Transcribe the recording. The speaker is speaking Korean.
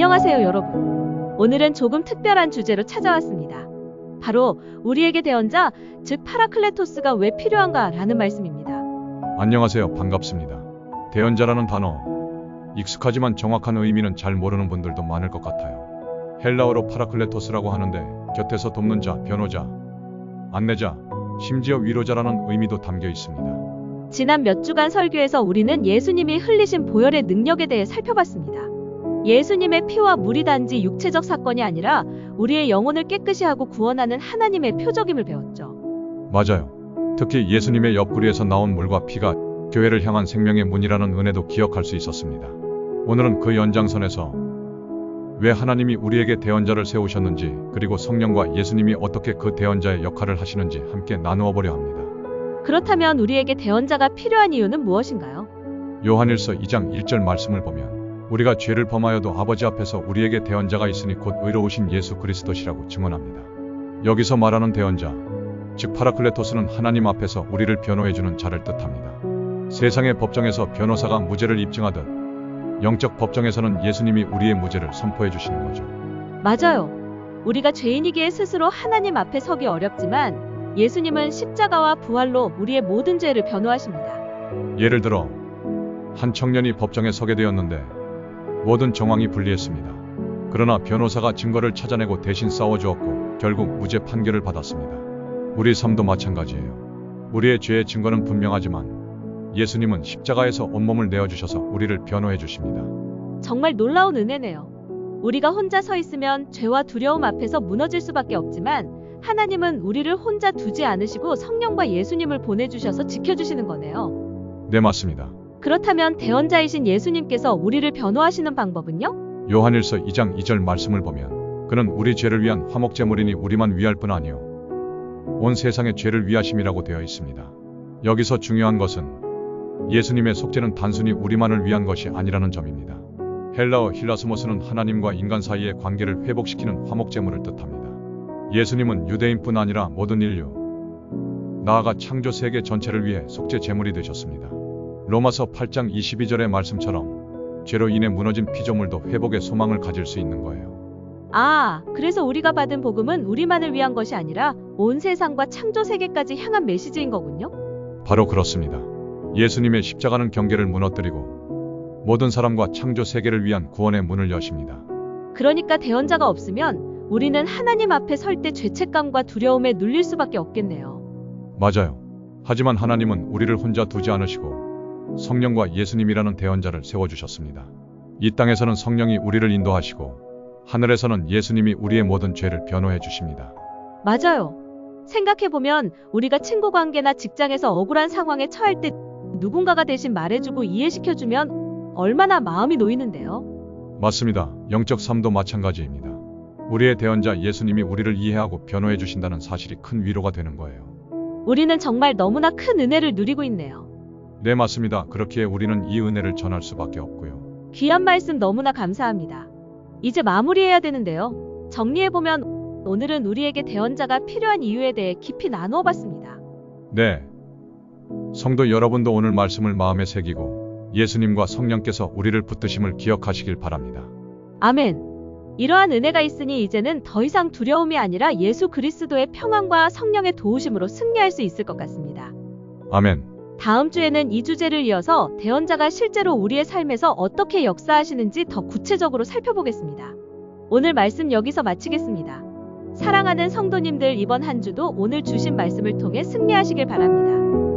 안녕하세요, 여러분. 오늘은 조금 특별한 주제로 찾아왔습니다. 바로 우리에게 대언자, 즉 파라클레토스가 왜 필요한가 라는 말씀입니다. 안녕하세요. 반갑습니다. 대언자라는 단어, 익숙하지만 정확한 의미는 잘 모르는 분들도 많을 것 같아요. 헬라어로 파라클레토스라고 하는데 곁에서 돕는 자, 변호자, 안내자, 심지어 위로자라는 의미도 담겨 있습니다. 지난 몇 주간 설교에서 우리는 예수님이 흘리신 보혈의 능력에 대해 살펴봤습니다. 예수님의 피와 물이 단지 육체적 사건이 아니라 우리의 영혼을 깨끗이 하고 구원하는 하나님의 표적임을 배웠죠. 맞아요. 특히 예수님의 옆구리에서 나온 물과 피가 교회를 향한 생명의 문이라는 은혜도 기억할 수 있었습니다. 오늘은 그 연장선에서 왜 하나님이 우리에게 대언자를 세우셨는지, 그리고 성령과 예수님이 어떻게 그 대언자의 역할을 하시는지 함께 나누어 보려 합니다. 그렇다면 우리에게 대언자가 필요한 이유는 무엇인가요? 요한일서 2장 1절 말씀을 보면 우리가 죄를 범하여도 아버지 앞에서 우리에게 대언자가 있으니 곧 의로우신 예수 그리스도시라고 증언합니다. 여기서 말하는 대언자, 즉 파라클레토스는 하나님 앞에서 우리를 변호해주는 자를 뜻합니다. 세상의 법정에서 변호사가 무죄를 입증하듯 영적 법정에서는 예수님이 우리의 무죄를 선포해 주시는 거죠. 맞아요. 우리가 죄인이기에 스스로 하나님 앞에 서기 어렵지만 예수님은 십자가와 부활로 우리의 모든 죄를 변호하십니다. 예를 들어 한 청년이 법정에 서게 되었는데 모든 정황이 불리했습니다. 그러나 변호사가 증거를 찾아내고 대신 싸워주었고 결국 무죄 판결을 받았습니다. 우리 삶도 마찬가지예요. 우리의 죄의 증거는 분명하지만 예수님은 십자가에서 온몸을 내어주셔서 우리를 변호해 주십니다. 정말 놀라운 은혜네요. 우리가 혼자 서 있으면 죄와 두려움 앞에서 무너질 수밖에 없지만 하나님은 우리를 혼자 두지 않으시고 성령과 예수님을 보내주셔서 지켜주시는 거네요. 네, 맞습니다. 그렇다면 대언자이신 예수님께서 우리를 변호하시는 방법은요? 요한일서 2장 2절 말씀을 보면 그는 우리 죄를 위한 화목제물이니 우리만 위할 뿐 아니요 온 세상의 죄를 위하심이라고 되어 있습니다. 여기서 중요한 것은 예수님의 속죄는 단순히 우리만을 위한 것이 아니라는 점입니다. 헬라어 힐라스모스는 하나님과 인간 사이의 관계를 회복시키는 화목제물을 뜻합니다. 예수님은 유대인뿐 아니라 모든 인류, 나아가 창조 세계 전체를 위해 속죄 제물이 되셨습니다. 로마서 8장 22절의 말씀처럼 죄로 인해 무너진 피조물도 회복의 소망을 가질 수 있는 거예요. 그래서 우리가 받은 복음은 우리만을 위한 것이 아니라 온 세상과 창조 세계까지 향한 메시지인 거군요? 바로 그렇습니다. 예수님의 십자가는 경계를 무너뜨리고 모든 사람과 창조 세계를 위한 구원의 문을 여십니다. 그러니까 대언자가 없으면 우리는 하나님 앞에 설 때 죄책감과 두려움에 눌릴 수밖에 없겠네요. 맞아요. 하지만 하나님은 우리를 혼자 두지 않으시고 성령과 예수님이라는 대언자를 세워주셨습니다. 이 땅에서는 성령이 우리를 인도하시고 하늘에서는 예수님이 우리의 모든 죄를 변호해 주십니다. 맞아요. 생각해보면 우리가 친구 관계나 직장에서 억울한 상황에 처할 때 누군가가 대신 말해주고 이해시켜주면 얼마나 마음이 놓이는데요. 맞습니다. 영적 삶도 마찬가지입니다. 우리의 대언자 예수님이 우리를 이해하고 변호해 주신다는 사실이 큰 위로가 되는 거예요. 우리는 정말 너무나 큰 은혜를 누리고 있네요. 네, 맞습니다. 그렇기에 우리는 이 은혜를 전할 수밖에 없고요. 귀한 말씀 너무나 감사합니다. 이제 마무리해야 되는데요. 정리해보면 오늘은 우리에게 대언자가 필요한 이유에 대해 깊이 나누어 봤습니다. 네. 성도 여러분도 오늘 말씀을 마음에 새기고 예수님과 성령께서 우리를 붙드심을 기억하시길 바랍니다. 아멘. 이러한 은혜가 있으니 이제는 더 이상 두려움이 아니라 예수 그리스도의 평안과 성령의 도우심으로 승리할 수 있을 것 같습니다. 아멘. 다음 주에는 이 주제를 이어서 대언자가 실제로 우리의 삶에서 어떻게 역사하시는지 더 구체적으로 살펴보겠습니다. 오늘 말씀 여기서 마치겠습니다. 사랑하는 성도님들, 이번 한 주도 오늘 주신 말씀을 통해 승리하시길 바랍니다.